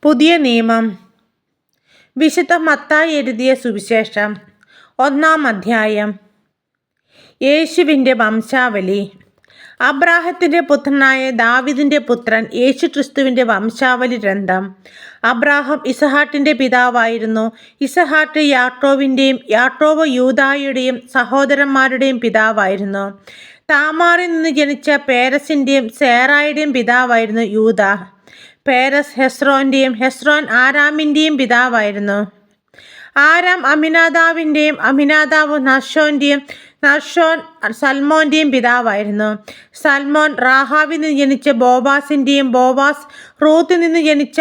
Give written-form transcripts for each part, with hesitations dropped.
പുതിയ നിയമം. വിശുദ്ധ മത്തായി എഴുതിയ സുവിശേഷം 1-ാം അധ്യായം. യേശുവിൻ്റെ വംശാവലി. അബ്രാഹത്തിൻ്റെ പുത്രനായ ദാവീദിൻ്റെ പുത്രൻ യേശുക്രിസ്തുവിൻ്റെ വംശാവലി ഗ്രന്ഥം. അബ്രാഹാം ഇസഹാക്കിൻ്റെ പിതാവായിരുന്നു. ഇസഹാക്ക് യാക്കോബിൻ്റെയും യാക്കോബ് യൂദായുടെയും സഹോദരന്മാരുടെയും പിതാവായിരുന്നു. താമാറിൽ നിന്ന് ജനിച്ച പേരസിൻ്റെയും സേറായുടെയും പിതാവായിരുന്നു യൂദ. പേരസ് ഹെസ്രോൻ്റെയും ഹെസ്രോൻ ആരാമിൻ്റെയും പിതാവായിരുന്നു. ആരാം അമിനാദാബിൻ്റെയും അമിനാദാബ് നഹ്ശോൻ്റെയും നഹ്ശോൻ സൽമോൻ്റെയും പിതാവായിരുന്നു. സൽമോൻ റാഹാബിൽ നിന്ന് ജനിച്ച ബോവാസിൻ്റെയും ബോവാസ് റൂത്തിൽ നിന്ന് ജനിച്ച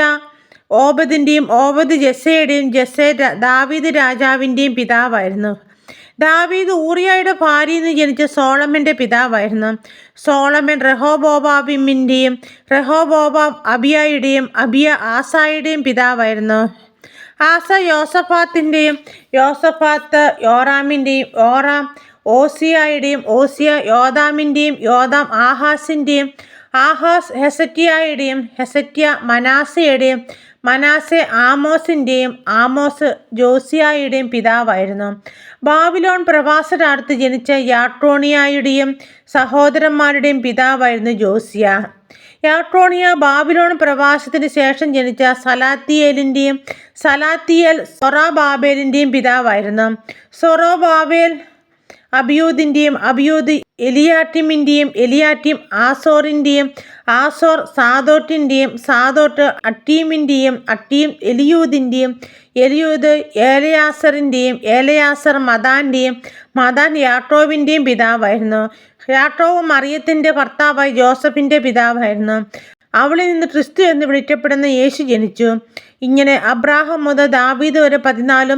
ഓബദിൻ്റെയും ഓബദ് ജെസ്സയുടെയും ജെസ്സെ ദാവീദ് രാജാവിൻ്റെയും പിതാവായിരുന്നു. ദാവീദ് ഊറിയയുടെ ഭാര്യയിൽ നിന്ന് ജനിച്ച സോളമൻ്റെ പിതാവായിരുന്നു. സോളമൻ റെഹോബോവാമിൻ്റെയും റെഹോബോവാം അബിയയുടെയും അബിയ ആസായുടെയും പിതാവായിരുന്നു. ആസ യോസഫാത്തിൻ്റെയും യോസഫാത്ത് യോറാമിൻ്റെയും യോറാം ഓസിയായുടെയും ഓസിയ യോദാമിൻ്റെയും യോദാം ആഹാസിൻ്റെയും ആഹാസ് ഹെസക്കിയായുടെയും ഹെസക്കിയ മനാസയുടെയും മനാസെ ആമോസിൻ്റെയും ആമോസ് ജോസിയായുടെയും പിതാവായിരുന്നു. ബാബിലോൺ പ്രവാസകാലത്ത് ജനിച്ച യാട്രോണിയായുടെയും സഹോദരന്മാരുടെയും പിതാവായിരുന്നു ജോസിയ. യാട്രോണിയ ബാബിലോൺ പ്രവാസത്തിന് ശേഷം ജനിച്ച സലാത്തിയേലിൻ്റെയും സലാത്തിയേൽ സൊറബാബേലിൻ്റെയും പിതാവായിരുന്നു. സൊറബാബേൽ അബിയൂദിൻ്റെയും അബിയൂദ് എലിയാട്ടിമിൻ്റെയും എലിയാട്ടിം ആസോറിൻ്റെയും ആസോർ സാദോട്ടിൻ്റെയും സാദോട്ട് അട്ടീമിൻ്റെയും അട്ടീം എലിയൂദിൻ്റെയും എലിയൂദ് ഏലയാസറിൻ്റെയും ഏലയാസർ മദാൻ്റെയും മദാൻ യാക്കോബിൻ്റെയും പിതാവായിരുന്നു. യാക്കോബ് മറിയത്തിൻ്റെ ഭർത്താവായി ജോസഫിൻ്റെ പിതാവായിരുന്നു. അവളിൽ നിന്ന് ക്രിസ്തു എന്ന് വിളിക്കപ്പെടുന്ന യേശു ജനിച്ചു. ഇങ്ങനെ അബ്രാഹാം മുതൽ ദാവീദ് വരെ 14,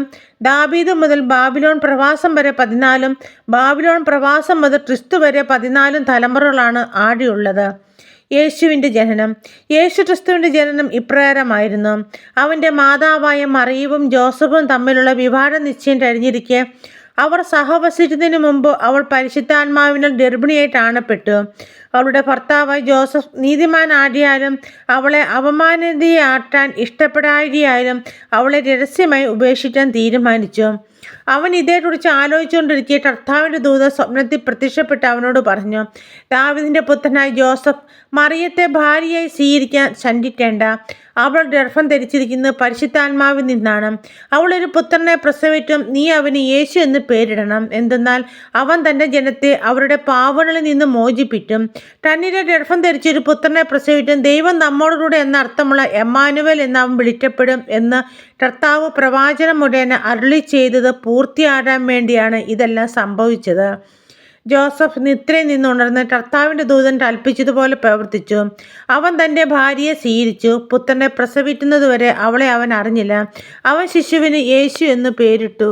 ദാവീദ് മുതൽ ബാബിലോൺ പ്രവാസം വരെ 14, ബാബിലോൺ പ്രവാസം മുതൽ ക്രിസ്തു വരെ 14 തലമുറകളാണ് ആകെയുള്ളത്. യേശുവിൻ്റെ ജനനം. യേശു ക്രിസ്തുവിൻ്റെ ജനനം ഇപ്രകാരമായിരുന്നു. അവൻ്റെ മാതാവായ മറിയവും ജോസഫും തമ്മിലുള്ള വിവാഹ നിശ്ചയം കഴിഞ്ഞിരിക്കെ അവർ സഹവസിക്കുന്നതിന് മുമ്പ് അവൾ പരിശുദ്ധാത്മാവിനാൽ ഗർഭിണിയായി കാണപ്പെട്ടു. അവളുടെ ഭർത്താവായി ജോസഫ് നീതിമാനാകിയാലും അവളെ അപമാനിതയാക്കാൻ ഇഷ്ടപ്പെടാതിയായാലും അവളെ രഹസ്യമായി ഉപേക്ഷിക്കാൻ തീരുമാനിച്ചു. അവൻ ഇതേക്കുറിച്ച് ആലോചിച്ചുകൊണ്ടിരിക്കെ കർത്താവിൻ്റെ ദൂതൻ സ്വപ്നത്തിൽ പ്രത്യക്ഷപ്പെട്ട് അവനോട് പറഞ്ഞു, ദാവീദിൻ്റെ പുത്രനായ ജോസഫ്, മറിയത്തെ ഭാര്യയായി സ്വീകരിക്കാൻ ശങ്കിക്കേണ്ട. അവൾ ഗർഭം ധരിച്ചിരിക്കുന്നത് പരിശുദ്ധാത്മാവിൽ നിന്നാണ്. അവളൊരു പുത്രനെ പ്രസവിച്ചും. നീ അവന് യേശു എന്ന് പേരിടണം. എന്തെന്നാൽ അവൻ തൻ്റെ ജനത്തെ അവരുടെ പാപങ്ങളിൽ നിന്ന് മോചിപ്പിക്കും. തന്നിലെ ഗർഭം ധരിച്ചൊരു പുത്രനെ പ്രസവിച്ചും. ദൈവം നമ്മോടുകൂടെ എന്ന അർത്ഥമുള്ള എമ്മാനുവേൽ എന്ന് അവൻ വിളിക്കപ്പെടും എന്ന് കർത്താവ് പ്രവാചകൻ മുഖേന അരുളി ചെയ്തത് പൂർത്തിയാകാൻ വേണ്ടിയാണ് ഇതെല്ലാം സംഭവിച്ചത്. ജോസഫ് നിദ്രയിൽ നിന്നുണർന്ന് കർത്താവിൻ്റെ ദൂതൻ കൽപ്പിച്ചതുപോലെ പ്രവർത്തിച്ചു. അവൻ തൻ്റെ ഭാര്യയെ സ്വീകരിച്ചു. പുത്രനെ പ്രസവിക്കുന്നതുവരെ അവളെ അവൻ അറിഞ്ഞില്ല. അവൻ ശിശുവിന് യേശു എന്ന് പേരിട്ടു.